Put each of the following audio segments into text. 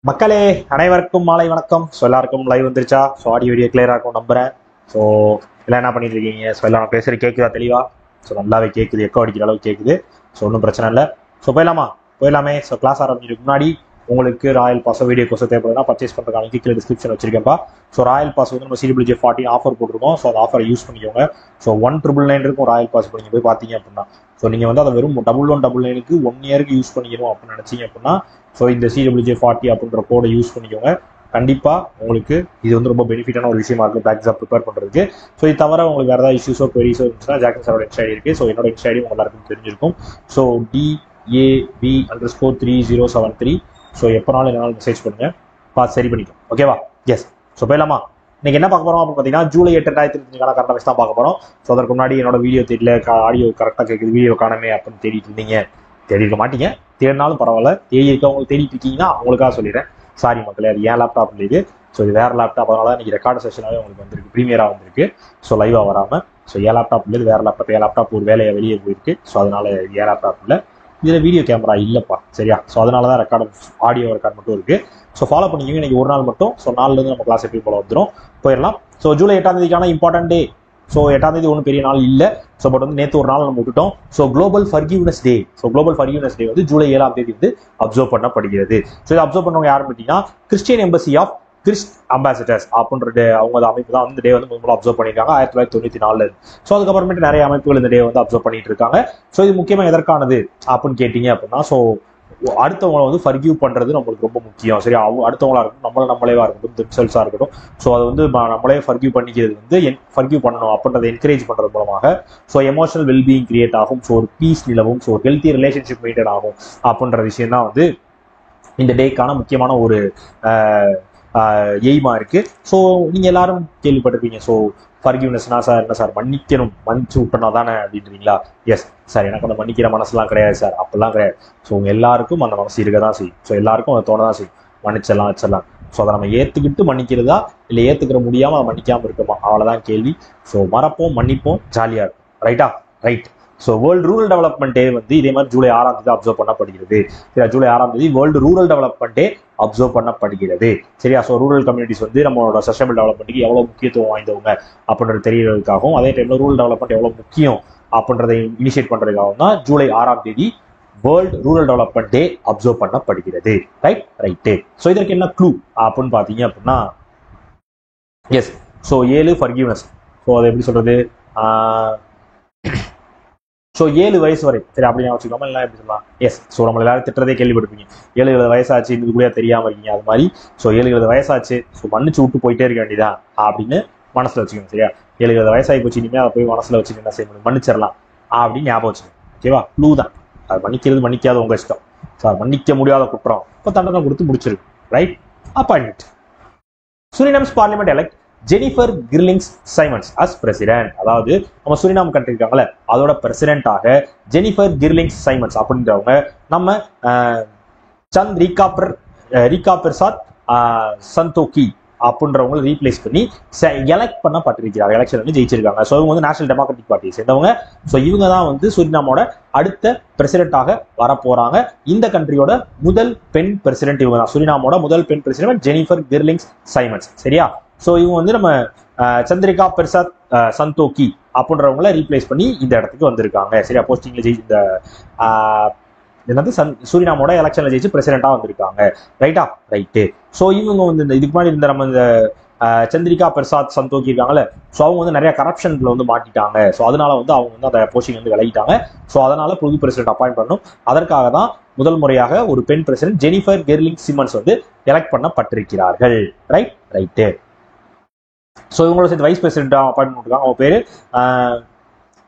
மக்களே அனைவருக்கும் மாலை வணக்கம். ஸோ எல்லாருக்கும் லைவ் வந்துருச்சா? ஸோ ஆடியோ வீடியோ கிளியராக இருக்கும் நம்புறேன். ஸோ எல்லாம் என்ன பண்ணிட்டு இருக்கீங்க? ஸோ எல்லாம் நான் பேசுறது கேட்குதா தெளிவா? ஸோ நல்லாவே கேட்குது, எக்கோ அடிக்கிற அளவுக்கு கேட்குது. ஸோ ஒன்றும் பிரச்சனை இல்லை. ஸோ போயிடலாமே. ஸோ கிளாஸ் ஆரம்பிக்கிறதுக்கு முன்னாடி உங்களுக்கு ராயல் பாஸோ வீடியோ கோர்ஸோ தேவைப்படுதுன்னா பர்ச்சேஸ் பண்ணுறதுக்கான கீழே டிஸ்கிரிப்ஷன் வச்சிருக்கேன்ப்பா. ஸோ ராயல் பாஸ் வந்து நம்ம CWJ14 ஆஃபர் போட்டிருக்கோம். ஸோ அந்த ஆஃபரை யூஸ் பண்ணிக்கோங்க. ஸோ 1999 இருக்கும் ராயல் பாஸ். இப்போ நீங்கள் போய் பார்த்தீங்க அப்படின்னா ஸோ நீங்கள் வந்து அதை வெறும் 1199க்கு 1 இயருக்கு யூஸ் பண்ணிக்கணும் அப்படின்னு நினச்சிங்க அப்படின்னா ஸோ இந்த CWJ40 அப்படின்ற கோடை யூஸ் பண்ணிக்கோங்க. கண்டிப்பாக உங்களுக்கு இது வந்து ரொம்ப பெனிஃபிட்டான ஒரு விஷயமா இருக்கும் பேக் எக்ஸாம் ப்ரிப்பேர் பண்ணுறதுக்கு. ஸோ இது தவிர உங்களுக்கு வேறு ஏதாவது இஷ்யூஸோ குவரிஸோ இருந்துச்சுன்னா ஜாக்சன் சாரோட இன்ஸ்டா ஐடி இருக்குது. ஸோ என்னோட இன்ஸ்டா ஐடி உங்களுக்கு எல்லாருக்கும் தெரிஞ்சிருக்கும். So DAB_3073. ஸோ எப்போனாலும் என்னால் மெசேஜ் பண்ணுங்க, பார்த்து சரி பண்ணிக்கலாம். ஓகேவா? எஸ். ஸோ போயிடலாமா? இன்னைக்கு என்ன பார்க்க போறோம் அப்படின்னு பார்த்தீங்கன்னா ஜூலை 8, 2025 கரண்ட் அஃபேர்ஸ் தான் பார்க்க போறோம். ஸோ அதற்கு முன்னாடி என்னோட வீடியோ தெரியல, ஆடியோ கரெக்டாக கேட்குது, வீடியோ காணமே அப்படின்னு தேடிட்டு இருந்தீங்க. தேடி இருக்க மாட்டீங்க, தேடினாலும் பரவாயில்ல. தேடி இருக்கவங்களுக்கு தேடிட்டு இருக்கீங்கன்னா அவங்களுக்காக சொல்லிடுறேன். சாரி மக்களே, அது ஏன் லேப்டாப் இது. ஸோ இது வேற லேப்டாப், அதனால இன்னைக்கு ரெக்கார்டு செஷனாகவே உங்களுக்கு வந்திருக்கு, ப்ரீமியராக வந்திருக்கு. ஸோ லைவாக வராமல். ஸோ ஏன் லேப்டாப் இல்லை, வேற லேப்டாப். என் லேப்டாப் ஒரு வேலையை வெளியே போயிருக்கு. ஸோ அதனால ஏன் லேப்டாப் இல்லை, இதில் வீடியோ கேமரா இல்லைப்பா, சரியா? ஸோ அதனால தான் ரெக்கார்டு, ஆடியோ ரெக்கார்ட் மட்டும் இருக்கு. ஸோ ஃபாலோ பண்ணிக்கோங்க. இன்னைக்கு ஒரு நாள் மட்டும். ஸோ நாலுலேருந்து நம்ம கிளாஸ் எப்படி போல வந்துடும், போயிடலாம். ஸோ ஜூலை 8 இம்பார்ட்டன்ட் டே. ஸோ 8 ஒன்றும் பெரிய நாள் இல்லை. ஸோ பட் வந்து நேற்று ஒரு நாள் நம்ம விட்டுட்டோம். So global forgiveness day. So global forgiveness day வந்து ஜூலை 7 வந்து அப்சர்வ் பண்ணப்படுகிறது. ஸோ இதை அப்சர்வ் பண்ணவங்க யாருன்னு பார்த்தீங்கன்னா Christian embassy of Christ ambassadors அப்படின்ற அவங்க அமைப்பு தான் வந்து டே வந்து முதல்ல அப்சர்வ் பண்ணியிருக்காங்க 1994. ஸோ அதுக்கப்புறமேட்டு நிறைய அமைப்புகள் இந்த டே வந்து அப்சர்வ் பண்ணிட்டு இருக்காங்க. ஸோ இது முக்கியமாக எதற்கானது அப்படின்னு கேட்டீங்க அப்படின்னா ஸோ அடுத்தவங்களை வந்து ஃபர்கிவ் பண்றது நம்மளுக்கு ரொம்ப முக்கியம். சரி, அடுத்தவங்களா இருக்கட்டும், நம்மளேவா இருக்கட்டும், தெம்செல்ஸா இருக்கட்டும். ஸோ அது வந்து நம்மளே ஃபர்கிவ் பண்ணிக்கிறது வந்து ஃபர்கிவ் பண்ணணும் அப்படின்றத என்கரேஜ் பண்றது மூலமாக ஸோ எமோஷனல் வெல்பீயிங் கிரியேட் ஆகும். ஸோ ஒரு பீஸ் நிலவும், ஸோ ஹெல்த்தி ரிலேஷன்ஷிப் மெயின்டைன் ஆகும் அப்படின்ற விஷயம் தான் வந்து இந்த டேக்கான முக்கியமான ஒரு எய்மா இருக்கு. ஸோ நீங்க எல்லாரும் கேள்விப்பட்டிருப்பீங்க. ஸோ ஃபர்கிவ்னஸ்னா சார் என்ன சார், மன்னிக்கணும், மன்னிச்சு விட்டனா தானே அப்படின்றீங்களா? எஸ் சார், எனக்கு அந்த மன்னிக்கிற மனசுலாம் கிடையாது சார், அப்படிலாம் கிடையாது. ஸோ உங்க எல்லாருக்கும் அந்த மனசு இருக்க தான் செய்யும். ஸோ எல்லாருக்கும் அதை தோண தான் செய்யும், மன்னிச்சிடலாம் வச்சிடலாம். ஸோ அதை நம்ம ஏற்றுக்கிட்டு மன்னிக்கிறதா இல்லை ஏற்றுக்கிற முடியாமல் அதை மன்னிக்காமல் இருக்குமா, அவ்வளோதான் கேள்வி. ஸோ மறப்போம், மன்னிப்போம், ஜாலியாக இருக்கும். ரைட்டா? Right. So world rural development day வந்து இதே மாதிரி ஜூலை 6 அப்சர்வ் பண்ணப்படுகிறது. சரியா? July 6 world rural development day observe பண்ணப்படுகிறது. சரியா? ஸோ ரூரல் கம்யூனிட்டிஸ் வந்து நம்மளோட சஸ்டைனபிள் டெவலப்மெண்ட்டுக்கு எவ்வளோ முக்கியத்துவம் வாய்ந்தவங்க அப்படின்றது தெரியறதுக்காகவும், அதே டைம்ல ரூரல் டெவலப்மெண்ட் எவ்வளோ முக்கியம் அப்படின்றதை இனிஷியேட் பண்றதுக்காகவும் தான் July 6 world rural development day observe பண்ணப்படுகிறது. ரைட்டு. ஸோ இதற்கு என்ன க்ளூ அப்படின்னு பார்த்தீங்க அப்படின்னா எஸ். So 7 forgiveness. ஸோ அதை எப்படி சொல்றது? ஸோ 7 வயசு வரை, சரி அப்படின்னு வச்சுக்கோமா, இல்லை எப்படி சொல்லலாம்? எஸ். ஸோ நம்ம எல்லாரும் திட்டுறதே கேள்விப்பட்டிருப்பீங்க, 7-7 வயசாச்சு இது கூட தெரியாம இருக்கீங்க. அது மாதிரி ஸோ 7-7 வயசாச்சு, ஸோ மன்னிச்சு விட்டு போயிட்டே இருக்க வேண்டியதான் அப்படின்னு மனசுல வச்சுக்கோங்க. சரியா? 7-7 வயசாகி போச்சு, இனிமேல் அதை போய் மனசுல வச்சுட்டு என்ன செய்ய முடியும், மன்னிச்சிடலாம் அப்படின்னு ஞாபகம் வச்சுக்கோங்க. ஓகேவா? க்ளூ தான் அது. மன்னிக்கிறது மன்னிக்காத உங்க இஷ்டம். சார் மன்னிக்க முடியாத குற்றம், இப்போ தண்டனை கொடுத்து முடிச்சிருக்கு. Right? Appointment. Suriname's parliament elect Jennifer Geerlings Simons as president. அதாவது நம்ம சுரினாம் கண்ட்ரி இருக்காங்களே அதோட பிரசிடென்டாக ஜெனிஃபர் கிர்லிங்ஸ் சைமன்ஸ் அப்படின்றவங்க நம்ம சந்த் ரீகா பிரசாத் சந்தோக்கி அப்படின்றவங்களை ரீப்ளேஸ் பண்ணி எலெக்ட் பண்ணப்பட்டிருக்கிறாங்க. எலெக்ஷன் வந்து ஜெயிச்சிருக்காங்க. ஸோ இவங்க வந்து நேஷனல் டெமோக்ராட்டிக் பார்ட்டியை சேர்ந்தவங்க. ஸோ இவங்க தான் வந்து சுரினாமோட அடுத்த பிரசிடென்டாக வரப்போறாங்க. இந்த கண்ட்ரியோட முதல் பெண் பிரசிடென்ட் இவங்க தான். சுரினாமோட முதல் பெண் பிரசிடென்ட் ஜெனிஃபர் கிர்லிங்ஸ் சைமன்ஸ். சரியா? ஸோ இவங்க வந்து நம்ம சந்திரிகா பிரசாத் சந்தோக்கி அப்படின்றவங்கள ரீப்ளேஸ் பண்ணி இந்த இடத்துக்கு வந்திருக்காங்க. சரியா? போஸ்டிங்ல இந்த என்னது சூரினாமோட எலெக்ஷன்ல ஜெயிச்சு பிரசிடென்டா வந்திருக்காங்க. ரைட்டா? ரைட்டு. ஸோ இவங்க வந்து இந்த இதுக்கு முன்னாடி இருந்த நம்ம இந்த சந்திரிகா பிரசாத் சந்தோக்கி இருக்காங்கல்ல, ஸோ அவங்க வந்து நிறைய கரப்ஷன்ல வந்து மாட்டிட்டாங்க. ஸோ அதனால வந்து அவங்க வந்து அந்த போஸ்டிங் வந்து விலகிட்டாங்க. ஸோ அதனால புது பிரசிடென்ட் அப்பாயிண்ட் பண்ணணும். அதற்காக தான் முதல் முறையாக ஒரு பெண் பிரசிடென்ட் ஜெனிஃபர் கிர்லிங் சிமன்ஸ் வந்து எலெக்ட் பண்ணப்பட்டிருக்கிறார்கள். ரைட்டு. ஸோ இவங்களோட சேர்த்து வைஸ் பிரசிடென்ட் அப்பாயின்ட் பண்ணிருக்காங்க. அவங்க பேரு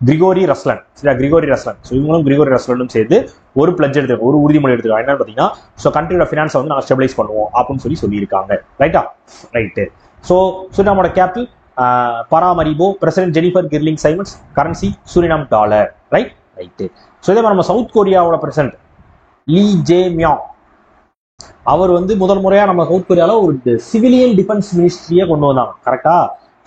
கிரிகோரி ரஸ்லன். சரியா? கிரிகோரி ரஸ்லன். ஸோ இவங்களும் கிரிகோரி ரஸ்லனும் சேர்த்து ஒரு பிளட்ஜ் எடுத்துருக்காங்க, ஒரு உறுதிமொழி எடுத்துருக்காங்க. என்னன்னு பார்த்தீங்கன்னா ஸோ கண்ட்ரியோட ஃபினான்ஸை வந்து நாங்கள் ஸ்டெபிலைஸ் பண்ணுவோம் அப்படின்னு சொல்லியிருக்காங்க. ரைட்டா? ரைட்டு. ஸோ சுரினாமோட கேபிட்டல் பராமரிபோ, பிரசிடென்ட் ஜெனிஃபர் கிர்லிங் Simons, currency Suriname dollar. Right. So இதே மாதிரி நம்ம சவுத் கொரியாவோட பிரசிடென்ட் லீ ஜே மியாங், அவர் வந்து முதல் முறையா நம்ம சவுத் கொரியால ஒரு சிவிலியன் டிஃபென்ஸ் மினிஸ்ட்ரியை கொண்டு வந்தாங்க. கரெக்டா?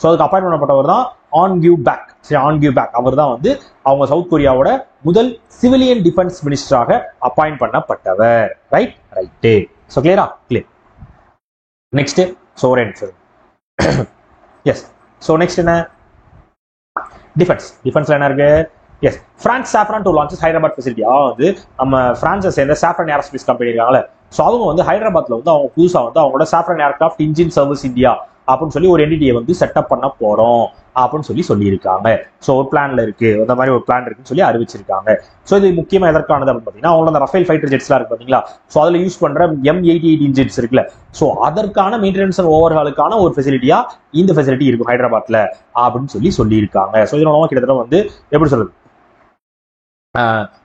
ஸோ அதுக்கு அப்பாயின்ட் பண்ணப்பட்டவர் தான் ஆன் கியூ பேக். சரி, ஆன் கியூ பேக் அவர் தான் வந்து அவங்க சவுத் கொரியாவோட முதல் சிவிலியன் டிஃபென்ஸ் மினிஸ்டராக அப்பாயின்ட் பண்ணப்பட்டவர். ரைட்டு. ஸோ கிளியரா? கிளியர். நெக்ஸ்ட் சோரேன் எஸ். ஸோ நெக்ஸ்ட் என்ன, டிஃபென்ஸ்ல என்ன இருக்கு, yes France Safran to launches Hyderabad facility. வந்து நம்ம பிரான்ஸை சேர்ந்த சாஃப்ரான் ஏரோஸ்பேஸ் கம்பெனி இருக்காங்களே, ஸோ அவங்க வந்து ஹைதராபாத்ல வந்து அவங்க புதுசா வந்து அவங்களோட Safran aircraft engine service India அப்படின்னு சொல்லி ஒரு என்டிடியை வந்து செட்டப் பண்ண போறோம் அப்படின்னு சொல்லியிருக்காங்க. ஸோ ஒரு பிளான்ல இருக்கு, அந்த மாதிரி ஒரு பிளான் இருக்குன்னு சொல்லி அறிவிச்சிருக்காங்க. ஸோ இது முக்கியமா எதற்கானது அப்படின்னு பார்த்தீங்கன்னா, அவங்களோட ரஃபேல் ஃபைட்டர் ஜெட்ஸ்லாம் இருக்கு பாத்தீங்களா, ஸோ அதுல யூஸ் பண்ற M88 இன்ஜின்ஸ் இருக்குல்ல, ஸோ அதற்கான மெயின்டெனன்ஸ் அண்ட் ஓவர்ஹாலுக்கான ஒரு ஃபெசிலிட்டியா இந்த ஃபெசிலிட்டி இருக்கும் ஹைதராபாத்ல அப்படின்னு சொல்லியிருக்காங்க. ஸோ இதனால கிட்டத்தட்ட வந்து எப்படி சொல்றது,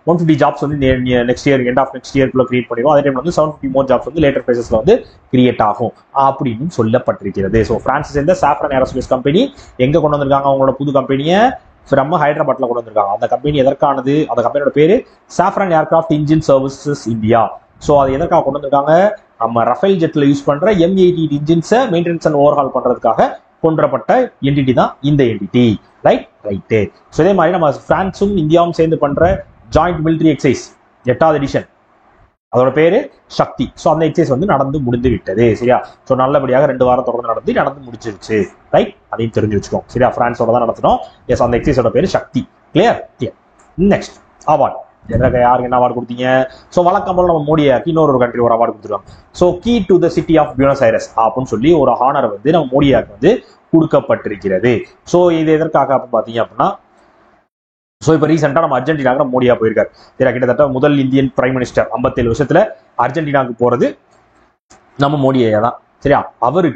150 ஜாப்ஸ் வந்து next year end of next இயர்க்குள்ள கிரியேட் பண்ணிடுவோம். அதே டைம் வந்து 750 மோர் ஜாப்ஸ் வந்து லேட்டர் ஃபேசஸ்ல வந்து கிரியேட் ஆகும் அப்படின்னு சொல்லப்பட்டிருக்கிறது. ஸோ பிரான்ஸ் சேர்ந்த சாஃப்ரான் ஏரோஸ்பேஸ் கம்பெனி எங்க கொண்டு வந்திருக்காங்க, அவங்களோட புது கம்பெனியை நம்ம ஹைதராபாத்ல கொண்டு வந்திருக்காங்க. அந்த கம்பெனி எதற்கானது, அந்த கம்பெனியோட பேரு Safran aircraft engine services India. So அது எதற்காக கொண்டு வந்திருக்காங்க, நம்ம ரஃபேல் ஜெட்ல யூஸ் பண்ற M88 இன்ஜின்ஸை மெயின்டெனன்ஸ் அண்ட் ஓவர்ஹால் பண்றதுக்காக கொண்டுவரப்பட்ட என்டிட்டி தான் இந்த என்டிட்டி. ரைட்டு. ஸோ இதே மாதிரி நம்ம பிரான்ஸும் இந்தியாவும் சேர்ந்து பண்ற ஜாயிண்ட் மிலிட்டரி எக்ஸைஸ் 8வது எடிஷன், அதோட பேரு சக்தி. ஸோ அந்த எக்ஸைஸ் வந்து நடந்து முடிந்து விட்டது. சரியா, ஸோ நல்லபடியாக 2 வாரம் தொடர்ந்து நடந்து முடிச்சிருச்சு. ரைட், அதையும் தெரிஞ்சு வச்சுக்கோம். சரியா, பிரான்ஸோட தான் நடத்தணும். எஸ், அந்த எக்ஸைஸோட பேரு சக்தி. கிளியர். நெக்ஸ்ட் அவார்ட், யாருக்கு என்ன அவார்டு கொடுத்தீங்க, ஸோ வழக்கம் போல நம்ம மோடியாக்கு இன்னொரு கண்ட்ரி ஒரு அவார்டு கொடுத்துருக்காங்க. So key to the city of Buenos Aires அப்படின்னு சொல்லி ஒரு ஹானர் வந்து நம்ம மோடியாக்கு வந்து கொடுக்கப்பட்டிருக்கிறது. ஸோ இது எதற்காக அப்படின்னு பார்த்தீங்க அப்படின்னா, ஸோ இப்போ ரீசெண்டாக நம்ம அர்ஜென்டினாக்கு மோடியா போயிருக்காரு. சரியா, கிட்டத்தட்ட முதல் இந்தியன் பிரைம் மினிஸ்டர் 57 வருஷத்துல அர்ஜென்டினாக்கு போறது நம்ம மோடியா தான். சரியா, அவர்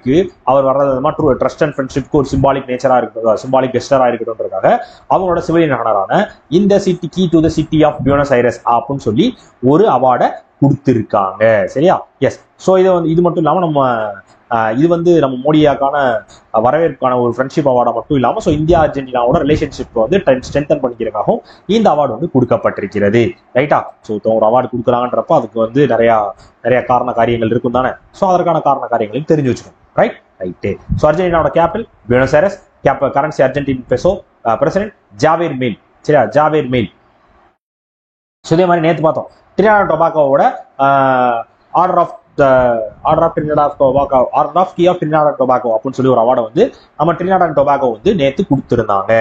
வர்றது ட்ரஸ்ட் அண்ட் ஃப்ரெண்ட்ஷிப்க்கு ஒரு சிம்பாலிக் நேச்சரா இருக்கட்டும், சிம்பாலிக் கெஸ்டரா இருக்கட்டும்ன்றதுக்காக அவங்களோட சிவிலியன் ஹானரான இந்த city key to the city of Buenos Aires அப்படின்னு சொல்லி ஒரு அவார்டை கொடுத்திருக்காங்க. சரியா, எஸ். ஸோ இது மட்டும் இல்லாமல் இது வந்து நம்ம மோடியாக்கான வரவேற்கான ஒரு ஃப்ரெண்ட்ஷிப் அவார்டா மட்டும் இல்லாம, ஸோ இந்தியா அர்ஜென்டினாவோட ரிலேஷன்ஷிப் வந்து ஸ்ட்ரென்தன் பண்ணிக்கிறதுக்காகவும் இந்த அவார்டு வந்து கொடுக்கப்பட்டிருக்கிறது. ரைட்டா, ஸோ ஒரு அவார்டு கொடுக்குறாங்கன்றப்ப அதுக்கு வந்து நிறைய காரண காரியங்கள் இருக்கும் தானே. ஸோ அதற்கான காரண காரியங்களையும் தெரிஞ்சு வச்சுக்கணும். ரைட்டு. ஸோ அர்ஜென்டினாவோட capital Buenos Aires, currency Argentine peso, president Javier Milei. சரியா, ஜாவேர் மில். ஸோ இதே மாதிரி நேற்று பார்த்தோம், டிரினிடாட் டொபாகோவோட order of key of Trinidad Tobago அப்படின்னு சொல்லி ஒரு அவார்டை வந்து நம்ம டிரினிடாட் டொபாகோ வந்து நேற்று கொடுத்திருந்தாங்க.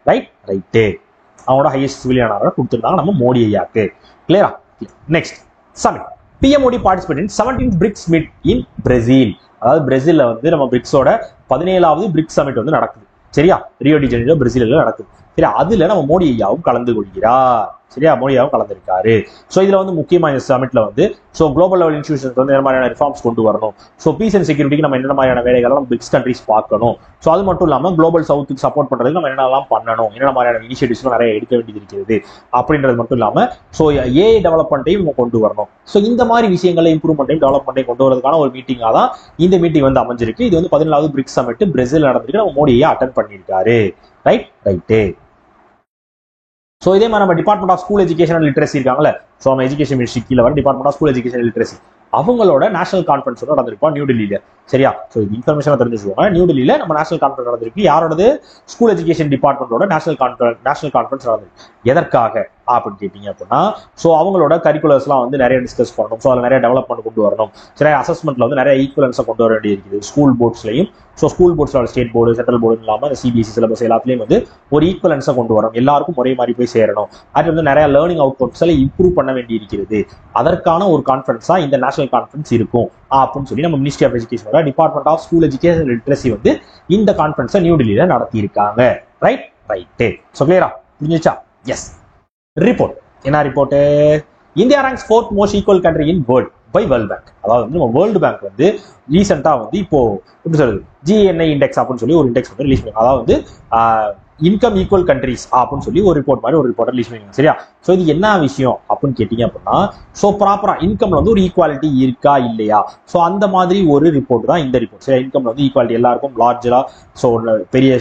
ரைட்டு. அவங்களோட ஹையஸ்ட் சிவிலியன் ஆனரை கொடுத்திருந்தாங்க நம்ம மோடி ஐயாக்கு. கிளியரா. Next summit. PM Modi participate in 17th BRICS meet in Brazil. அதாவது பிரேசில்ல வந்து நம்ம பிரிக்ஸோட 17வது பிரிக்ஸ் சமிட் வந்து நடக்குது. சரியா, ரியோ டி ஜெனிரோ பிரேசில்ல நடக்குது. சரியா, அதுல நம்ம மோடி ஐயாவும் கலந்து கொள்கிறார். சரியா, மோடியாவும் கலந்துருக்காரு. ஸோ இதுல வந்து முக்கியமா இந்த சமிட்ல வந்து ஸோ குளோபல் லெவல் இன்ஸ்டியூஷன்ஸ் வந்து என்ன மாதிரியான ரிஃபார்ம்ஸ் கொண்டு வரணும், ஸோ பீஸ் அண்ட் செக்யூரிட்டிக்கு நம்ம என்ன மாதிரியான வேலைகளை நம்ம பிரிக்ஸ் கண்ட்ரிஸ் பார்க்கணும், ஸோ அது மட்டும் இல்லாமல் குளோபல் சவுத்துக்கு சப்போர்ட் பண்றதுக்கு நம்ம என்னெல்லாம் பண்ணணும், என்ன மாதிரியான இனிஷியேட்டிவ்ஸ் நிறைய எடுக்க வேண்டியது இருக்கிறது அப்படின்றது மட்டும் இல்லாமல் ஸோ ஏஐ டெவலப்மெண்ட்டையும் நம்ம கொண்டு வரணும். ஸோ இந்த மாதிரி விஷயங்களை இம்ப்ரூவ்மெண்ட்டையும் டெவலப்மெண்ட்டையும் கொண்டு வரதுக்கான ஒரு மீட்டிங்காக தான் இந்த மீட்டிங் வந்து அமைஞ்சிருக்கு. இது வந்து 17வது பிரிக்ஸ் சமிட் பிரேசில் நடந்துருக்கு. நம்ம மோடியை அட்டென்ட் பண்ணியிருக்காரு. ரைட்டு. ஸோ இதே மாதிரி நம்ம department of school education and literacy இருக்காங்களே, ஸோ நம்ம எஜுகேஷன் மினிஸ்ட்ரி கீழே வர department of school education literacy அவங்களோட நேஷனல் கான்ஃபரன்ஸ் நடந்திருப்போம் நியூ டெல்லியில. சரியா, ஸோ இது இன்ஃபர்மேஷன் தெரிஞ்சுக்கோங்க. நியூ டெல்லியில நம்ம நேஷனல் கான்ஃபரன்ஸ் நடந்திருக்கு. யாரோடது, ஸ்கூல் எஜுகேஷன் டிபார்ட்மெண்டோட நேஷனல் கான்ஃபரன்ஸ் நடந்திருக்கு. எதற்காக அப்படின்னு கேட்டீங்க அப்படின்னா, ஸோ அவங்களோட கரிக்குலர்ஸ்லாம் வந்து நிறைய டிஸ்கஸ் பண்ணணும். ஸோ அதில் நிறைய டெவலப்மெண்ட் கொண்டு வரணும். சரி, அசஸ்மெண்ட்ல வந்து நிறைய ஈக்குவலன்ஸை கொண்டு வர வேண்டியது இருக்குது ஸ்கூல் போர்ட்ஸ்லையும். ஸோ ஸ்கூல் போர்ட்ஸோட ஸ்டேட் போர்டு சென்ட்ரல் போர்டு இல்லாமல் CBSE சிலபஸ் எல்லாத்துலேயும் வந்து ஒரு ஈக்குவலன்ஸை கொண்டு வரணும். எல்லாருக்கும் ஒரே மாதிரி போய் சேரணும். அது வந்து நிறைய லேர்னிங் அவுட்புட்ஸ்ல இம்ப்ரூவ் பண்ண வேண்டி இருக்கிறது. அதற்கான ஒரு கான்ஃபரன்ஸா இந்த நேஷனல் கான்ஃபரன்ஸ் இருக்கும் அப்படின்னு சொல்லி நம்ம மினிஸ்ட்ரி ஆஃப் எஜுகேஷனோட department of school education literacy வந்து இந்த கான்ஃபரன்ஸை நியூ டெல்லியில நடத்தி இருக்காங்க. ரைட்டு. ஸோ கிளியரா புரிஞ்சுச்சா? எஸ். ரிப்போர்ட் என்ன report, India ranks 4th most equal country in world by world bank. அதாவது வந்து நம்ம வேர்ல்டு பேங்க் வந்து ரீசெண்டா வந்து இப்போ எப்படி சொல்றது GNI இண்டெக்ஸ் அப்படின்னு சொல்லி ஒரு இண்டெக்ஸ் வந்து ரிலீஸ் பண்ணி, அதாவது இன்கம் ஈக்குவல் கண்ட்ரிஸ் அப்படின்னு சொல்லி ஒரு ரிப்போர்ட் மாதிரி ஒரு ரிப்போர்ட் ரிலீஸ் பண்ணிருக்காங்க. சரியா, ஸோ இது என்ன விஷயம் அப்படின்னு கேட்டீங்க அப்படின்னா, ஸோ ப்ராப்பரா இன்கம்ல வந்து ஒரு ஈக்குவாலிட்டி இருக்கா இல்லையா, ஸோ அந்த மாதிரி ஒரு ரிப்போர்ட் தான் இந்த ரிப்போர்ட். சரி, இன்கம்ல வந்து ஈக்குவாலிட்டி எல்லாருக்கும் லார்ஜரா, ஸோ பெரிய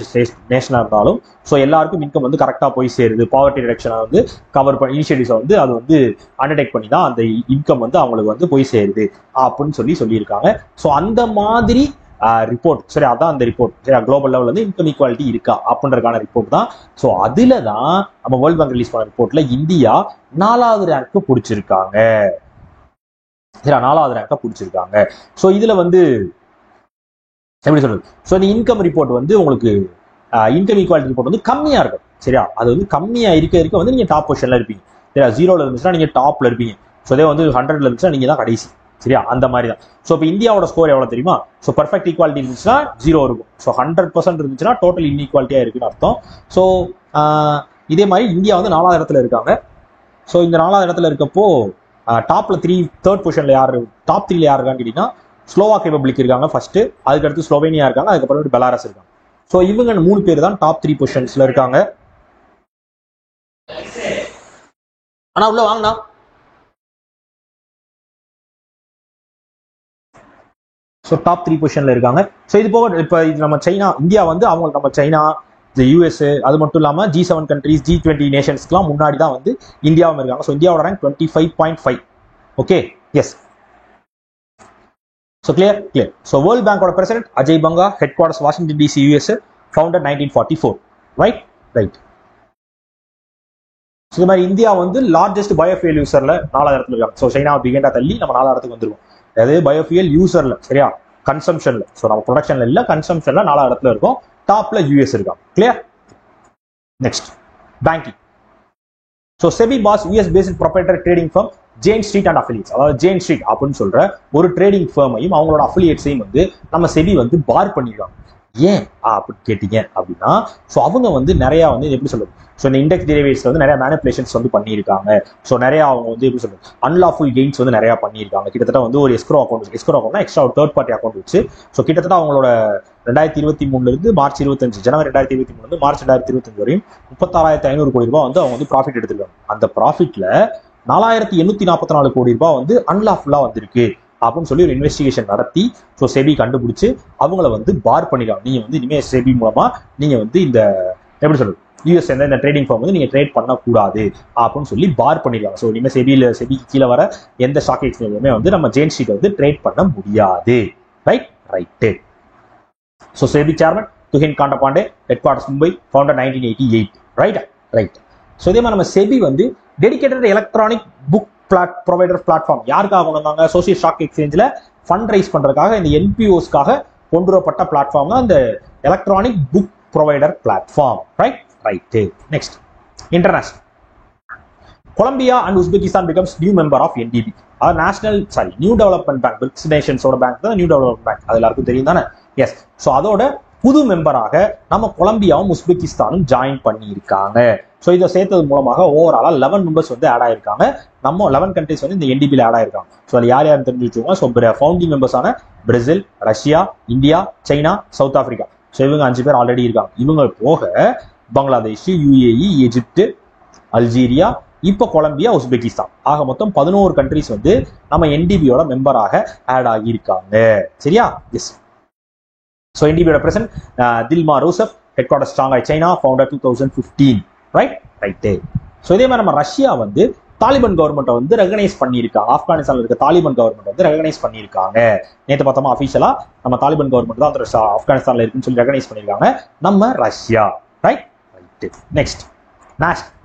நேஷனா இருந்தாலும் ஸோ எல்லாருக்கும் இன்கம் வந்து கரெக்டாக போய் சேருது. பாவர்ட்டி ரிடக்ஷனை வந்து கவர் பண்ணி இனிஷியேட்டிவ்ஸை வந்து அது வந்து அண்டர்டேக் பண்ணி தான் அந்த இன்கம் வந்து அவங்களுக்கு வந்து போய் சேருது அப்படின்னு சொல்லியிருக்காங்க. ஸோ அந்த மாதிரி ரிப்போர்ட். சரி, அதான் அந்த ரிப்போர்ட். சரி, குளோபல் லெவல் வந்து இன்கம் ஈக்குவாலிட்டி இருக்கா அப்படின்றதுக்கான ரிப்போர்ட் தான். ஸோ அதுல தான் நம்ம வேர்ல்ட் பேங்க் ரிலீஸ் பண்ண ரிப்போர்ட்ல இந்தியா 4வது ரேங்க் பிடிச்சிருக்காங்க. சரி, 4வது ரேங்கை பிடிச்சிருக்காங்க. ஸோ இதுல வந்து எப்படி சொல்றது? ஸோ இந்த இன்கம் ரிப்போர்ட் வந்து உங்களுக்கு இன்கம் ஈக்குவாலிட்டி ரிப்போர்ட் வந்து கம்மியா இருக்கும். சரியா? அது வந்து கம்மியா இருக்க வந்து நீங்க டாப் பொசிஷன்ல இருப்பீங்க. சரியா? 0ல இருந்துச்சுன்னா நீங்க டாப்ல இருப்பீங்க. ஸோ அதே வந்து 100ல இருந்துச்சுன்னா நீங்க தான் கடைசி. சரியா? அந்த மாதிரி தான். ஸோ இப்போ இந்தியாவோட ஸ்கோர் எவ்வளவு தெரியுமா? ஸோ பர்ஃபெக்ட் ஈக்குவாலிட்டி இருந்துச்சுன்னா 0 இருக்கும். ஸோ 100% இருந்துச்சுன்னா டோட்டல் இன்இக்வாலிட்டியா இருக்குன்னு அர்த்தம். ஸோ இதே மாதிரி இந்தியா வந்து 4வது இடத்துல இருக்காங்க. ஸோ இந்த 4வது இடத்துல இருக்கப்போ டாப்ல தேர்ட் பொசிஷன்ல யாரு, டாப் 3ல யாரு இருக்கான்னு கேட்டீங்கன்னா ஸ்லோவாக் ரிபப்ளிக் இருக்காங்க ஃபர்ஸ்ட், அதுக்கடுத்து ஸ்லோவேனியா இருக்காங்க, அதுக்கப்புறம் பெலாரஸ் இருக்காங்க. ஸோ இவங்க 3 பேர் தான் டாப் 3 பொசிஷன்ஸ்ல இருக்காங்க. ஆனா உள்ள வாங்கினா ஸோ டாப் 3 பொசிஷன்ல இருக்காங்க. ஸோ இது போக இப்போ இது நம்ம சைனா, இந்தியா வந்து அவங்க நம்ம சைனா, யூஎஸ், அது மட்டும் இல்லாம G7 கண்ட்ரீஸ், G20 நேஷன்ஸ்க்குலாம் முன்னாடி தான் வந்து இந்தியாவும் இருக்காங்க. ஸோ இந்தியாவோட rank 25.5. Okay, yes. So clear. So world பேங்கோட president Ajay Banga, headquarters Washington DC, US, founded 1944. Right. So இது மாதிரி இந்தியா வந்து லார்ஜஸ்ட் பயோஃபியல் யூசர்ல 4வது இடத்துல இருக்காங்க. ஸோ சைனா பிகண்டா தள்ளி நம்ம 4வது இடத்துக்கு வந்துருவோம். அதாவது பயோஃபியல் யூசர்ல, சரியா, கன்சம்ஷன்ல. ஸோ நம்ம ப்ரொடக்ஷன்ல இல்ல, கன்சம்ஷன்ல 4வது இடத்துல இருக்கும். டாப்ல US இருக்காங்க. Clear. Next, banking. So SEBI bars US based proprietary trading firm Jane Street and affiliates, அதாவது ஜெயின் ஸ்ட்ரீட் அப்படின்னு சொல்ற ஒரு ட்ரேடிங் ஃபர்மையும் அவங்களோட அஃபிலியேட்ஸையும் வந்து நம்ம செபி வந்து பார் பண்ணிருக்காங்க. ஏன் அப்படின்னு கேட்டீங்க அப்படின்னா, ஸோ அவங்க வந்து நிறைய வந்து எப்படி சொல்றது, ஸோ இந்த இண்டெக்ஸ் டெரிவேட்டிவ்ஸ்ல வந்து நிறைய மேனிபுலேஷன்ஸ் வந்து பண்ணியிருக்காங்க. ஸோ நிறைய அவங்க வந்து எப்படி சொல்றது, அன்லாஃபுல் கெயின்ஸ் வந்து நிறைய பண்ணியிருக்காங்க. கிட்டத்தட்ட வந்து ஒரு எஸ்க்ரோ அக்கௌண்ட்னா எக்ஸ்ட்ரா ஒரு தேர்ட் பார்ட்டி அக்கௌண்ட் வச்சு, ஸோ கிட்டத்தட்ட அவங்களோட 2023 இருந்து மார்ச் 25, ஜனவரி 2023 இருந்து மார்ச் 2025 வரையும் 36,500 கோடி ரூபாய் வந்து அவங்க வந்து ப்ராஃபிட் எடுத்திருக்காங்க. அந்த ப்ராஃபிட்ல 4,844 கோடி ரூபாய் வந்து அன்லாஃபுல்லா வந்திருக்கு அப்படின்னு சொல்லி ஒரு இன்வெஸ்டிகேஷன் நடத்தி ஸோ செபி கண்டுபிடிச்சு அவங்கள வந்து பார் பண்ணிக்கலாம். நீங்க வந்து இனிமேல் செபி மூலமா நீங்க வந்து இந்த எப்படி சொல்றது, யூஎஸ் இந்த ட்ரேடிங் ஃபார்ம் வந்து நீங்க ட்ரேட் பண்ணக்கூடாது அப்படின்னு சொல்லி பார் பண்ணிருக்காங்க. ஸோ இனிமேல் செபிக்கு கீழே வர எந்த ஸ்டாக் எக்ஸ்சேஞ்சுமே வந்து நம்ம ஜெயின் ஸ்ட்ரீட் வந்து ட்ரேட் பண்ண முடியாது. Right. So SEBI chairman Tuhin Kanta Pandey, headquarters Mumbai, founder 1988. Right. So இதே மாதிரி நம்ம செபி வந்து dedicated electronic book provider platform யாருக்காக கொண்டு வந்தாங்க? சோசியல் ஸ்டாக் எக்ஸ்சேஞ்சில் ஃபண்ட் ரைஸ் பண்றதுக்காக இந்த என்பிஓஸ்க்காக கொண்டு வரப்பட்ட பிளாட்ஃபார்ம் தான் இந்த electronic book provider platform. Right. Next, international. Colombia and Uzbekistan becomes new member of NDB, அதாவது நியூ டெவலப்மெண்ட் பேங்க். பிரிக்ஸ் நேஷன்ஸோட பேங்க் தான் நியூ டெவலப்மெண்ட் பேங்க், அது எல்லாருக்கும் தெரியும் தானே? எஸ். ஸோ அதோட புது மெம்பராக நம்ம கொலம்பியாவும் உஸ்பெகிஸ்தானும் ஜாயின் பண்ணி இருக்காங்க. ஸோ இதை சேர்த்தது மூலமாக ஓவராலா 11 மெம்பர்ஸ் வந்து ஆட் ஆயிருக்காங்க. நம்ம 11 கண்ட்ரிஸ் வந்து இந்த NDBல ஆட் ஆயிருக்காங்க. ஸோ அது யார் தெரிஞ்சு வச்சுக்கோங்க. ஸோ ஃபவுண்டிங் மெம்பர்ஸான Brazil, Russia, India, China, South Africa. So இவங்க 5 பேர் ஆல்ரெடி இருக்காங்க. இவங்க போக பங்களாதேஷ், UAE, எஜிப்து, அல்ஜீரியா, இப்போ கொலம்பியா, உஸ்பெகிஸ்தான் ஆக மொத்தம் 11 கண்ட்ரிஸ் வந்து நம்ம NDBயோட மெம்பராக ஆட் ஆகியிருக்காங்க. சரியா? எஸ். ஸோ NDBயோட president Dilma Rousseff, headquarters Shanghai, China, founder 2015. Right. So இதே மாதிரி நம்ம ரஷ்யா வந்து தாலிபான் கவர்மெண்ட்டை வந்து ரெகனைஸ் பண்ணியிருக்காங்க. ஆப்கானிஸ்தான்ல இருக்க தாலிபான் கவர்மெண்ட் வந்து ரெகனைஸ் பண்ணியிருக்காங்க. நேற்று பார்த்தோமா அஃபிஷியலா நம்ம தாலிபான் கவர்மெண்ட் தான் ஆப்கானிஸ்தான்ல இருக்குன்னு சொல்லி ரெகனைஸ் பண்ணியிருக்காங்க நம்ம Russia. Right. Next, national.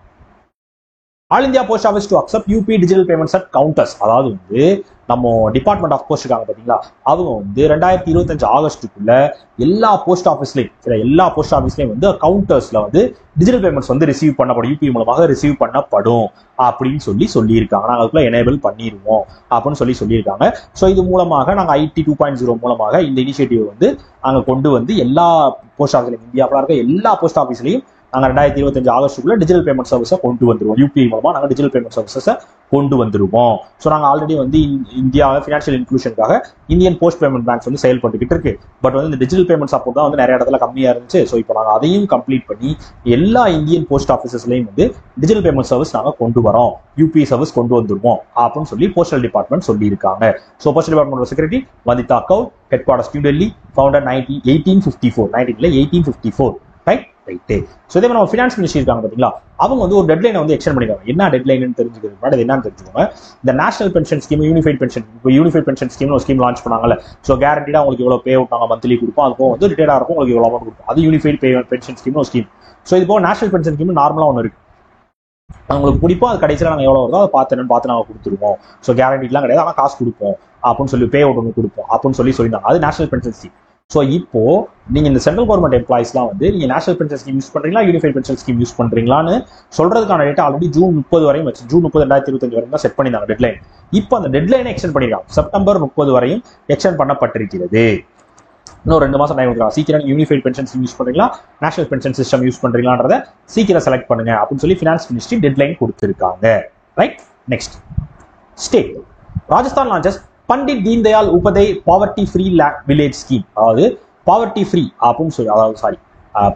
All India post office to accept UPI digital payments at counters, அதாவது வந்து நம்ம டிபார்ட்மெண்ட் ஆஃப் போஸ்ட் இருக்காங்க பாத்தீங்களா, அவங்க வந்து 2025 ஆகஸ்டுக்குள்ள எல்லா போஸ்ட் ஆஃபீஸ்லயும் வந்து கவுண்டர்ஸ்ல வந்து டிஜிட்டல் பேமெண்ட்ஸ் வந்து ரிசீவ் பண்ணப்படும், UPI மூலமாக ரிசீவ் பண்ணப்படும் அப்படின்னு சொல்லியிருக்காங்க. நாங்கள் அதுக்குள்ள எனேபிள் பண்ணிடுவோம் அப்படின்னு சொல்லியிருக்காங்க. ஸோ இது மூலமாக நாங்கள் IT 2.0 மூலமாக இந்த இனிஷியேட்டிவ் வந்து நாங்கள் கொண்டு வந்து எல்லா போஸ்ட் ஆஃபீஸ்லையும், இந்தியாவில் இருக்க எல்லா போஸ்ட் ஆஃபீஸ்லையும் நாங்கள் 2025 ஆகஸ்டுக்குள்ள டிஜிட்டல் பேமெண்ட் சர்வீஸை கொண்டு வந்துருவோம். UPI மூலமா நாங்கள் டிஜிட்டல் பேமெண்ட் சர்வீஸை கொண்டு வந்துருவோம். ஸோ நாங்கள் ஆல்ரெடி வந்து இந்தியாவில் ஃபினான்ஷியல் இன்க்ளூஷனுக்காக இந்தியன் போஸ்ட் பேமெண்ட் பேங்க்ஸ் வந்து செயல்பட்டுக்கிட்டு இருக்கு. பட் வந்து இந்த டிஜிட்டல் பேமெண்ட் சப்போர்ட் தான் வந்து நிறைய இடத்துல கம்மியா இருந்துச்சு. ஸோ இப்போ நாங்கள் அதையும் கம்ப்ளீட் பண்ணி எல்லா இந்தியன் போஸ்ட் ஆஃபீஸஸ்லையும் வந்து டிஜிட்டல் பேமெண்ட் சர்வீஸ் நாங்கள் கொண்டு வரோம், UPI சர்வீஸ் கொண்டு வந்துருவோம் அப்படின்னு சொல்லி போஸ்டல் டிபார்ட்மெண்ட் சொல்லியிருக்காங்க. So postal department secretary Vandita Kaul, headquarters New Delhi, founder 1854. Right. So இதே மாதிரி நம்ம ஃபினான்ஸ் மினிஸ்ட்ரி இருக்காங்க பார்த்தீங்களா, அவங்க வந்து ஒரு டெட்லைனை வந்து எக்ஸ்டெண்ட் பண்ணிருக்காங்க. என்ன டெட்லைன்னு தெரிஞ்சுக்கிறது அது என்னன்னு தெரிஞ்சுக்கோங்க. இந்த national pension scheme, unified pension scheme ஒரு ஸ்கீம் லான்ச் பண்ணாங்கல்ல. ஸோ கேரண்டிடா உங்களுக்கு இவ்வளோ பே அவுட் நாங்கள் மந்த்லி கொடுப்போம், அதுக்கும் வந்து ரிட்டையர்டாக இருக்கும் உங்களுக்கு இவ்வளோ அமௌண்ட் கொடுப்போம். அது யூனிஃபைட் பென்ஷன் ஸ்கீம் ஒரு ஸ்கீம். ஸோ இது போக நேஷனல் பென்ஷன் ஸ்கீம் நார்மலாக ஒன்று இருக்கு, அவங்களுக்கு பிடிப்போம், அது கடைசியில் நாங்கள் எவ்வளோ வருதோ அதை பார்த்து நாங்கள் கொடுத்துருவோம். ஸோ கேரண்டிலாம் கிடையாது, ஆனால் காசு கொடுப்போம் அப்படின்னு சொல்லி பே அவுட் ஒன்று கொடுப்போம் அப்படின்னு சொல்லியிருந்தாங்க. அது நேஷனல் பென்ஷன் ஸ்கீம். ஸோ இப்போ நீங்க இந்த சென்ட்ரல் கவர்மெண்ட் எம்ப்ளாயிஸ்லாம் வந்து நீங்க நேஷனல் பென்ஷன் ஸ்கீம் யூஸ் பண்றீங்களா, யூனிஃபைட் பென்ஷன் ஸ்கீம் யூஸ் பண்றீங்களான்னு சொல்றதுக்கான டேட்டா ஆல்ரெடி ஜூன் 30 வரையும் வச்சு, ஜூன் 30 2025 வரையும் தான் செட் பண்ணியிருந்தாங்க டெட்லைன். இப்போ அந்த டெட்லைனை எக்ஸ்டெண்ட் பண்ணிருக்காங்க, செப்டம்பர் 30 வரையும் எக்ஸ்டெண்ட் பண்ணப்பட்டிருக்கிறது. இன்னும் 2 மாசம் டைம் கொடுக்குறாங்க. சீக்கிரம் யூனிஃபைட் பென்ஷன் ஸ்கீம் யூஸ் பண்றீங்களா, நேஷனல் பென்ஷன் சிஸ்டம் யூஸ் பண்றீங்களான்றத சீக்கிரம் செலக்ட் பண்ணுங்க அப்படின்னு சொல்லி ஃபினான்ஸ் மினிஸ்ட்ரி டெட்லைன் கொடுத்திருக்காங்க. Right. Next state. Rajasthan launches Pandit Deen Dayal Upadhyay poverty free village scheme. அதாவது பாவர்ட்டி ஃப்ரீ அப்படின்னு சொல்லி, அதாவது sorry,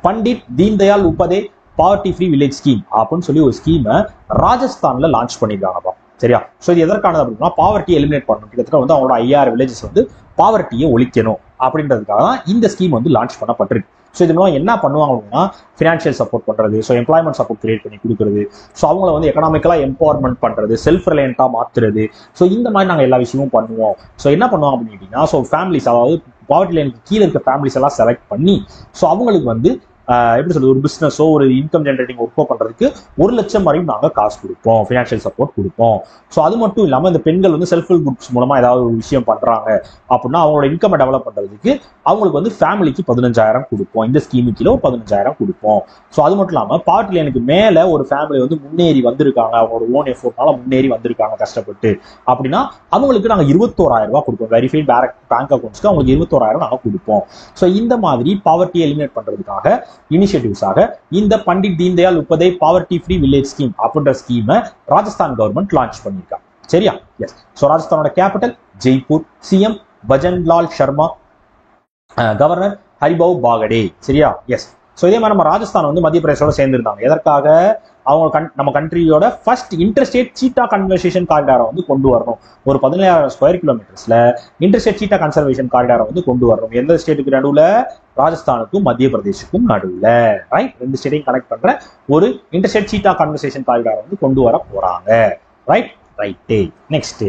Pandit Deen Dayal Upadhyay poverty free village scheme அப்படின்னு சொல்லி ஒரு ஸ்கீமை ராஜஸ்தான்ல லான்ச் பண்ணிருக்காங்கப்பா. சரியா? ஸோ இது எதற்கானது அப்படின்னா பாவர்ட்டி எலிமினேட் பண்ணணும். கிட்டத்தட்ட வந்து அவங்களோட 5000 வில்லேஜஸ் வந்து பாவர்ட்டியை ஒழிக்கணும் அப்படின்றதுக்காக தான் இந்த ஸ்கீம் வந்து லான்ச் பண்ணப்பட்டிருக்கு. ஸோ இது மூலம் என்ன பண்ணுவாங்க அப்படின்னா ஃபினான்ஷியல் சப்போர்ட் பண்றது, ஸோ எம்ப்ளாய்மெண்ட் சப்போர்ட் கிரியேட் பண்ணி கொடுக்குறது, ஸோ அவங்கள வந்து எக்கனாமிக்கலா எம்பவர்மெண்ட் பண்றது, செல்ஃப் ரிலையண்டா மாத்துறது. ஸோ இந்த மாதிரி நாங்கள் எல்லா விஷயமும் பண்ணுவோம். ஸோ என்ன பண்ணுவோம் அப்படின்னு கேட்டீங்கன்னா, ஸோ ஃபேமிலிஸ், அதாவது பாவர்ட்டி லைனுக்கு கீழே இருக்க ஃபேமிலிஸ் எல்லாம் செலக்ட் பண்ணி, ஸோ அவங்களுக்கு வந்து எப்படி சொல்றது, ஒரு பிசினஸோ ஒரு இன்கம் ஜென்ரேட்டிங் ஒர்க்கோ பண்றதுக்கு 1 லட்சம் வரையும் நாங்கள் காசு கொடுப்போம், ஃபினான்ஷியல் சப்போர்ட் கொடுப்போம். ஸோ அது மட்டும் இல்லாமல் இந்த பெண்கள் வந்து செல்ஃப் ஹெல்ப் குரூப்ஸ் மூலமா ஏதாவது ஒரு விஷயம் பண்றாங்க அப்படின்னா அவங்களோட இன்கம் டெவலப் பண்றதுக்கு அவங்களுக்கு வந்து ஃபேமிலிக்கு 15,000 கொடுப்போம். இந்த ஸ்கீமு கீழே 15,000 கொடுப்போம். ஸோ அது மட்டும் இல்லாமல் பாவர்ட்டி லைனுக்கு மேல ஒரு ஃபேமிலி வந்து முன்னேறி வந்திருக்காங்க, அவங்களோட ஓன் எஃபோர்ட்னால முன்னேறி வந்திருக்காங்க கஷ்டப்பட்டு அப்படின்னா அவங்களுக்கு நாங்கள் 21,000 ரூபாய் கொடுப்போம். வெரிஃபைட் பேங்க் அக்கௌண்ட்ஸ்க்கு அவங்களுக்கு 21,000 நாங்கள் கொடுப்போம். ஸோ இந்த மாதிரி பாவர்ட்டி எலிமினேட் பண்றதுக்காக இனிஷியேட்டிவ்ஸாக இந்த Pandit Deen Dayal Upadhyay poverty free village scheme அப்படின்ற ஸ்கீமை ராஜஸ்தான் கவர்மெண்ட் லான்ச் பண்ணியிருக்காங்க. சரியா? எஸ். ஸோ ராஜஸ்தானோட capital Jaipur, CM Bhajanlal Sharma, governor Haribhau Bagade. சரியா? எஸ். ஸோ இதே மாதிரி நம்ம ராஜஸ்தான் வந்து மத்திய பிரதேசோட சேர்ந்திருந்தாங்க. எதற்காக? அவங்க நம்ம கண்ட்ரியோட ஃபர்ஸ்ட் இன்டர்ஸ்டேட் சீட்டா கன்வர்சேஷன் காரிடாரை வந்து கொண்டு வரணும். ஒரு 17,000 ஸ்கொயர் கிலோமீட்டர்ஸ்ல இன்டர்ஸ்டேட் சீட்டா கன்சர்வேஷன் காரிடாரை வந்து கொண்டு வரணும். எந்த ஸ்டேட்டுக்கு நடுவுல? ராஜஸ்தானுக்கும் மத்திய பிரதேசுக்கும் நடுவுல. ரைட். 2 ஸ்டேட்டையும் கனெக்ட் பண்ற ஒரு இன்டர்ஸ்டேட் சீட்டா கன்வர்சேஷன் காரிடாரை வந்து கொண்டு வர போறாங்க. Right. Right. Next,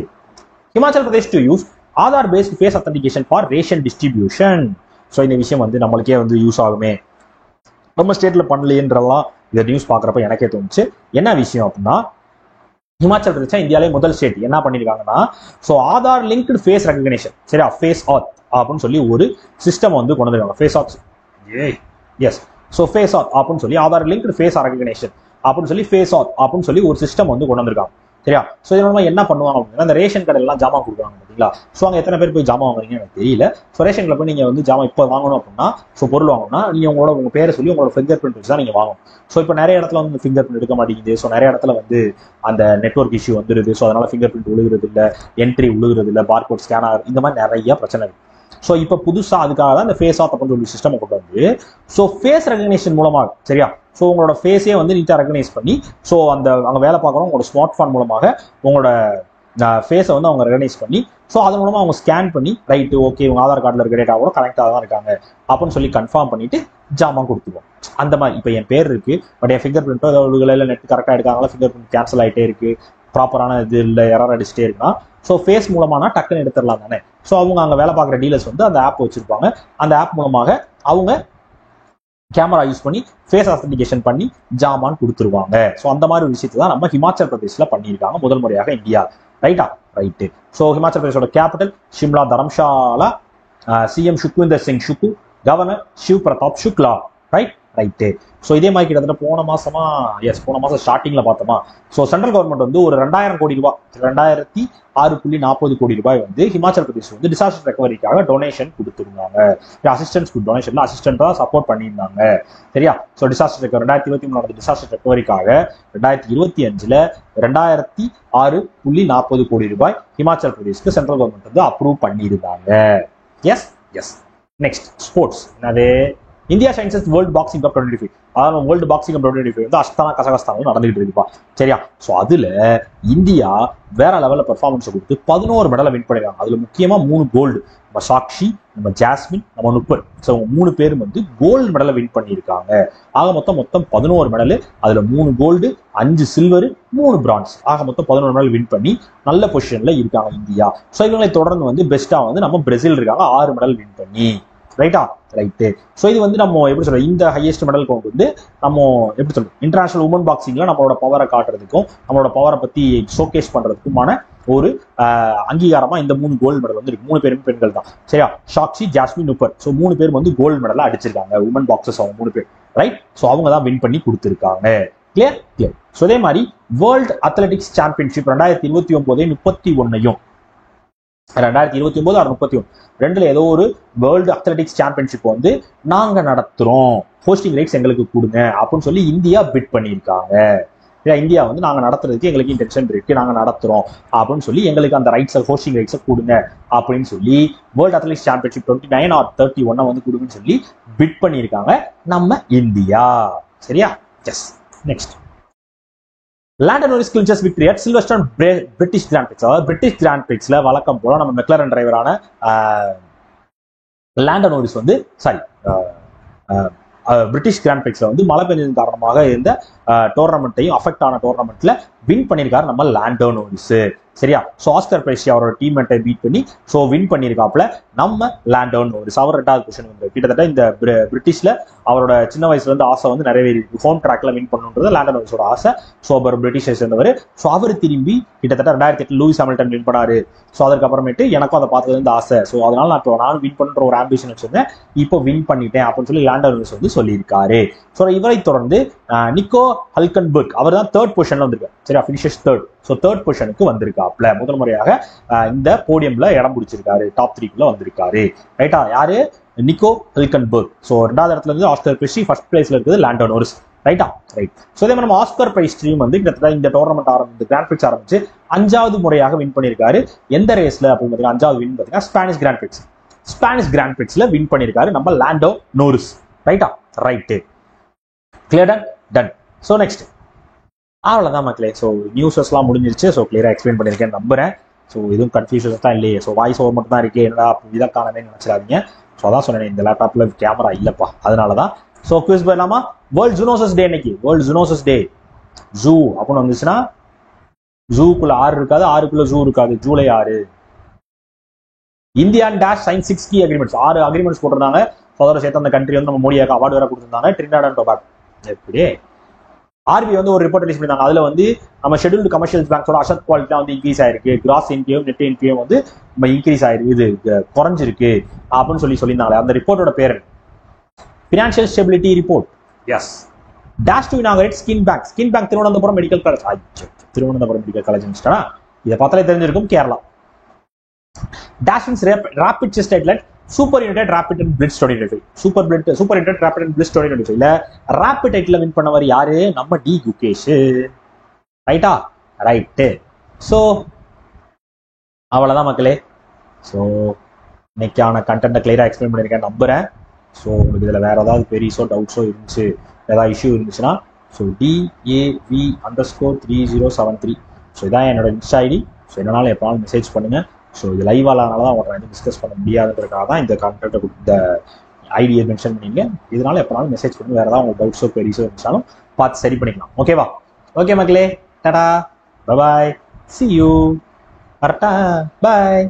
Himachal Pradesh to use Aadhaar based face authentication for ration distribution. So இந்த விஷயம் வந்து நம்மளுக்கே வந்து யூஸ் ஆகுமே, நம்ம ஸ்டேட்ல பண்ணலையன்றலாம் இந்த நியூஸ் பார்க்குறப்ப எனக்கே தோணுச்சு. என்ன விஷயம் அப்படின்னா, ஹிமாச்சல் பிரதேஷ் இந்தியாவிலே முதல் ஸ்டேட் என்ன பண்ணியிருக்காங்கன்னா, so Aadhaar linked face recognition, சரியா, ஃபேஸ் ஆத் அப்படின்னு சொல்லி ஒரு சிஸ்டம் வந்து கொண்டு வந்துருக்காங்க. ஃபேஸ் ஆத், எஸ். ஸோ ஃபேஸ் ஆத் அப்படின்னு சொல்லி ஆதார் லிங்க்டு ஃபேஸ் ரெகக்னிஷன் அப்படின்னு சொல்லி ஃபேஸ் ஆத் அப்படின்னு சொல்லி ஒரு சிஸ்டம் வந்து கொண்டு வந்திருக்காங்க. சரியா? ஸோ இதனால என்ன பண்ணுவாங்க அப்படின்னா, அந்த ரேஷன் கடையெல்லாம் ஜாமான் கொடுக்குறாங்க பார்த்தீங்களா? ஸோ அங்கே எத்தனை பேர் போய் ஜாமான் வாங்குறீங்க எனக்கு தெரியல. ஸோ ரேஷன் கடையில் போய் நீங்கள் வந்து ஜாமான் இப்போ வாங்கணும் அப்படின்னா, ஸோ பொருள் வாங்கணும்னா நீங்கள் உங்கள் பேரை சொல்லி உங்களோட ஃபிங்கர் பிரிண்ட் வச்சு தான் நீங்கள் வாங்கணும். ஸோ இப்போ நிறைய இடத்துல வந்து ஃபிங்கர் பிரிண்ட் எடுக்க மாட்டேங்குது. ஸோ நிறைய இடத்துல வந்து அந்த நெட்வொர்க் இஷ்யூ வந்துருது. ஸோ அதனால ஃபிங்கர் பிரிண்ட் விழுகிறது இல்லை, என்ட்ரி விழுகிறது இல்லை, பார்கோட் ஸ்கேனர், இந்த மாதிரி நிறைய பிரச்சனை இருக்கு. ஸோ இப்போ புதுசாக அதுக்காக தான் இந்த ஃபேஸ் ஆத் அப்படின்னு சொல்லி சிஸ்டம் கொண்டு வந்து, ஸோ ஃபேஸ் ரெகக்னிஷன் மூலமாக, சரியா, ஸோ உங்களோட ஃபேஸே வந்து நீட்டாக ரெகனைஸ் பண்ணி, ஸோ அந்த அங்கே வேலை பார்க்குறோம் உங்களோட ஸ்மார்ட் ஃபோன் மூலமாக உங்களோட ஃபேஸை வந்து அவங்க ரெகனைஸ் பண்ணி, ஸோ அதன் மூலமாக அவங்க ஸ்கேன் பண்ணி, ரைட்டு ஓகே உங்கள் ஆதார் கார்டில் இருக்க டேட்டாவோட கனெக்டாக தான் இருக்காங்க அப்படின்னு சொல்லி கன்ஃபார்ம் பண்ணிட்டு ஜாமான் கொடுத்துருவோம். அந்த மாதிரி இப்போ என் பேர் இருக்கு, பட் என் ஃபிங்கர் பிரிண்ட்டோ ஏதாவது இல்லை, நெட் கரெக்டாக எடுக்காங்களா, ஃபிங்கர் பிரிண்ட் கேன்சல் ஆகிட்டே இருக்கு, ப்ராப்பரான இது இல்லை, எரர் அடிச்சுட்டே இருக்குன்னா, ஸோ ஃபேஸ் மூலமானா டக்குன்னு எடுத்துடலாம் தானே. ஸோ அவங்க அங்கே வேலை பார்க்குற டீலர்ஸ் வந்து அந்த ஆப் வச்சிருப்பாங்க. அந்த ஆப் மூலமாக அவங்க கேமரா யூஸ் பண்ணி ஃபேஸ் ஆத்தன்டிகேஷன் பண்ணி ஜாமான் கொடுத்துருவாங்க. ஸோ அந்த மாதிரி ஒரு விஷயத்தை தான் நம்ம ஹிமாச்சல் பிரதேஷ்ல பண்ணியிருக்காங்க முதல் முறையாக இந்தியா. ரைட்டா? ரைட்டு. ஸோ ஹிமாச்சல் பிரதேஷோட capital Shimla Dharamshala, CM Sukhvinder Singh Sukhu, governor Shiv Pratap Shukla. Right. Right. So இதே மாதிரி கிட்டத்தட்ட போன மாசம் ஸ்டார்டிங்ல பார்த்தோமா, ஸோ சென்ட்ரல் கவர்மெண்ட் வந்து ஒரு 2,000 கோடி ரூபாய், 2,006.40 கோடி ரூபாய் வந்து ஹிமாச்சல் பிரதேஷ் வந்து டிசாஸ்டர் ரெக்கவரிக்காக டொனேஷன் கொடுத்துருந்தாங்க. அசிஸ்டன்ஸ் டொனேஷன்ல அசிஸ்டன்டா சப்போர்ட் பண்ணியிருந்தாங்க. சரியா? ஸோ டிசாஸ்டர் ரெக்கவரி 2023 டிசாஸ்டர் ரெக்கவரிக்காக 2025ல 2,006.40 கோடி ரூபாய் ஹிமாச்சல் பிரதேஷ்க்கு சென்ட்ரல் கவர்மெண்ட் வந்து அப்ரூவ் பண்ணியிருந்தாங்க. எஸ். எஸ். Next sports. என்னது? India shines world boxing cup 2025. அதாவது வேர்ல்டு பாக்ஸிங் கப் 2025 வந்து அஸ்தானா கசகஸ்தான் நடந்துகிட்டு இருக்குப்பா. சரியா? ஸோ அதுல இந்தியா வேற லெவலில் பெர்ஃபார்மன்ஸ் கொடுத்து 11 மெடலை வின் பண்ணிருக்காங்க. அதுல முக்கியமா 3 கோல்டு. நம்ம சாக்ஷி, நம்ம ஜாஸ்மின், நம்ம நுப்பர், ஸோ 3 பேரும் வந்து கோல்டு மெடலை வின் பண்ணியிருக்காங்க. ஆக மொத்தம் 11 மெடல். அதுல 3 கோல்டு, 5 சில்வர், 3 பிரான்ஸ், ஆக மொத்தம் 11 மெடல் வின் பண்ணி நல்ல பொசிஷன்ல இருக்காங்க இந்தியா. ஸோ இவங்களை தொடர்ந்து வந்து பெஸ்டா வந்து நம்ம பிரேசில் இருக்காங்க 6 மெடல் வின் பண்ணி. ரைட்டா? ரைட்டு. ஸோ இது வந்து நம்ம எப்படி சொல்றோம், இந்த ஹையஸ்ட் மெடல் கவுண்ட் வந்து நம்ம எப்படி சொல்றோம், இன்டர்நேஷனல் உமன் பாக்ஸிங்ல நம்மளோட பவரை காட்டுறதுக்கும் நம்மளோட பவரை பத்தி ஷோகேஸ் பண்றதுக்குமான ஒரு அங்கீகாரமா இந்த 3 கோல்டு மெடல் வந்து 3 பேரும் பெண்கள் தான். சரியா? சாக்ஷி, ஜாஸ்மின், நுப்பர். ஸோ 3 பேர் வந்து கோல்டு மெடல் அடிச்சிருக்காங்க. உமன் பாக்ஸர்ஸ் அவங்க 3 பேர். ரைட்? ஸோ அவங்க தான் வின் பண்ணி கொடுத்துருக்காங்க. கிளியர்? கிளியர். ஸோ அதே மாதிரி வேர்ல்டு அத்லெட்டிக்ஸ் சாம்பியன்ஷிப் 2029 31 2029 ஆர் 31 ரெண்டுல ஏதோ ஒரு வேர்ல்டு அத்லெட்டிக்ஸ் சாம்பியன்ஷிப் வந்து நாங்க நடத்துறோம், ஹோஸ்டிங் ரைட்ஸ் எங்களுக்கு கொடுங்க அப்படின்னு சொல்லி இந்தியா பிட் பண்ணியிருக்காங்க. இந்தியா வந்து நாங்க நடத்துறதுக்கு எங்களுக்கு இன்டென்ஷன் இருக்கு, நாங்க நடத்துறோம் அப்படின்னு சொல்லி எங்களுக்கு அந்த ரைட்ஸ் ஹோஸ்டிங் ரைட்ஸை கொடுங்க அப்படின்னு சொல்லி வேர்ல்டு அத்லெட்டிக்ஸ் சாம்பியன்ஷிப் 29 ஆர் 31 வந்து கொடுங்கன்னு சொல்லி பிட் பண்ணியிருக்காங்க நம்ம இந்தியா. சரியா? Yes. Next, Lando Norris clinches victory at Silverstone British Grand Prix. அதாவது பிரிட்டிஷ் கிராண்ட் பிரிக்ஸ்ல வழக்கம் போல நம்ம மெக்லரன் டிரைவரான லாண்டோ நாரிஸ் வந்து பிரிட்டிஷ் கிராண்ட் பிரிக்ஸ்ல வந்து மழை பெஞ்சதன் காரணமாக இருந்த டோர்னமெண்ட்டையும் அஃபெக்ட் ஆன டோர்னமெண்ட்ல வின் பண்ணியிருக்காரு நம்ம லாண்டோ நாரிஸ். சரியா? ஸோ ஆஸ்கர் பிரைஸி அவரோட டீம்மேட்டை பீட் பண்ணி ஸோ வின் பண்ணியிருக்காப்புல நம்ம லாண்டோ நாரிஸ். அவர் 2வது பொசிஷன் வந்து கிட்டத்தட்ட இந்த பிரிட்டிஷ்ல அவரோட சின்ன வயசுல இருந்து ஆசை வந்து நிறைவேறி இருக்கு, ஹோம் ட்ராக்ல வின் பண்ணணுன்றது லாண்டோ நாரிஸோட ஆசை. ஸோ அவர் பிரிட்டிஷை சேர்ந்தவர். ஸோ அவர் திரும்பி கிட்டத்தட்ட 2008 லூயிஸ் ஹாமில்டன் வின் பண்ணாரு. ஸோ அதுக்கப்புறமேட்டு எனக்கும் அதை பார்த்தது வந்து ஆசை. ஸோ அதனால நானும் வின் பண்ற ஒரு ஆம்பிஷன் வச்சிருந்தேன், இப்போ வின் பண்ணிட்டேன் அப்படின்னு சொல்லி லாண்டோ நாரிஸ் வந்து சொல்லியிருக்காரு. ஸோ இவரை தொடர்ந்து நிக்கோ ஹல்கன்பர்க் அவர் தான் 3rd பொசிஷன்ல வந்திருக்காரு. சரியா? Finishes 3rd. ஸோ 3rd பொசிஷனுக்கு வந்திருக்காப்ல. முதல் முறையாக இந்த போடியம்ல இடம் பிடிச்சிருக்காரு, டாப் 3 வந்திருக்காரு. ரைட்டா? யாரு? நிக்கோ ஹல்கன்பர்க். ஸோ 2வது இடத்துல இருந்து ஆஸ்கர் பிரைஸி, 1st பிளேஸ்ல இருக்குது லாண்டோ நாரிஸ். ரைட்டா? ரைட். ஸோ இதே மாதிரி நம்ம ஆஸ்கர் பிரைஸ் டீம் வந்து கிட்டத்தட்ட இந்த டோர்னமெண்ட் ஆரம்பிச்சு கிராண்ட் பிரிக்ஸ் ஆரம்பிச்சு 5வது முறையாக வின் பண்ணியிருக்காரு. எந்த ரேஸ்ல அப்படின்னு பார்த்தீங்கன்னா 5வது வின் பார்த்தீங்கன்னா Spanish Grand Prix. Spanish Grand பிரிக்ஸ்ல வின் பண்ணியிருக்காரு நம்ம லாண்டோ நாரிஸ். ரைட்டா? Right. Clear? Done. So next, அவ்வளோதான் மக்களே. ஸோ நியூஸஸ்லாம் முடிஞ்சிருச்சு. ஸோ கிளியராக எக்ஸ்பிளைன் பண்ணியிருக்கேன் நம்புறேன். ஸோ எதுவும் கன்ஃபியூஷன்ஸ் தான் இல்லையே. ஸோ வாய்ஸ் ஓவர் மட்டும் தான் இருக்கே, என்னடா இதாக காணவே நினைச்சிடாதீங்க. ஸோ அதான் சொன்னேன், இந்த லேப்டாப்ல கேமரா இல்லப்பா, அதனால தான். ஸோ குவிஸ் போயிடலாமா? வேர்ல்ட் ஜூனோசஸ் டே இன்னைக்கு. வேர்ல்ட் ஜூனோசஸ் டே. ஜூ அப்படின்னு வந்துச்சுன்னா ஜூக்குள்ள 6 இருக்காது, 6க்குள்ள ஜூ இருக்காது. July 6. India and dash sign 6 key agreements. 6 agreements போட்டிருந்தாங்க. அதோட சேர்த்து அந்த கண்ட்ரி வந்து நம்ம மோடியாக்கு அவார்டு வேற கொடுத்துருந்தாங்க. Trinidad and Tobago. எப்படி ஆர்பி வந்து ஒரு ரிப்போர்ட் ரிலீஸ் பண்ணிருந்தாங்க. அதுல வந்து நம்ம ஷெட்யூல்டு கமர்ஷியல் பேங்க்ஸோட அசட் குவாலிட்டி வந்து இன்க்ரீஸ் ஆயிருக்கு, கிராஸ் என்பிஎம் நெட் என்பிஎம் வந்து இன்க்ரீஸ் ஆயிருக்கு, இது குறைஞ்சிருக்கு அப்படின்னு சொல்லியிருந்தாங்க. அந்த ரிப்போர்ட்டோட பேர் financial stability report. Yes. Dash to inaugurate skin bank. Skin bank Thiruvananthapuram medical college. Thiruvananthapuram medical college இதை பார்த்தாலே தெரிஞ்சிருக்கும். கேரளா. டேஷ் ரேபிட் செஸ்ட் அட்லெட் super United rapid and blitz 2025. Super United rapid and Blitz 2025ல ரேபிட் டைட்டில் வின் பண்ணவர் யாரு? நம்ம D Gukesh. ரைட்டா? Right. So அவ்வளோதான் மக்களே. ஸோ இன்னைக்கான கண்டென்ட்டை கிளியராக எக்ஸ்பிளைன் பண்ணியிருக்கேன் நம்புறேன். ஸோ உங்களுக்கு இதில் வேற ஏதாவது பெரியஸோ டவுட்ஸோ இருந்துச்சு, ஏதாவது இஷ்யூ இருந்துச்சுன்னா ஸோ DAV_3073. ஸோ இதான் என்னோட இன்ஸ்டா ஐடி. ஸோ என்னன்னாலும் எப்போனாலும் மெசேஜ் பண்ணுங்க. ஸோ இது லைவ் ஆனால தான் உங்களை வந்து டிஸ்கஸ் பண்ண முடியாதுன்றதுக்காக தான் இந்த கண்டென்ட்டை இந்த ஐடியை மென்ஷன் பண்ணிங்க. இதனால எப்போனாலும் மெசேஜ் பண்ணுங்க, வேறு ஏதாவது உங்களுக்கு டவுட்ஸோ பெரியஸோ இருந்துச்சாலும் பார்த்து சரி பண்ணிக்கலாம். ஓகேவா? ஓகே மக்களே, Tata, bye bye, C you, கரெக்டா, பாய்.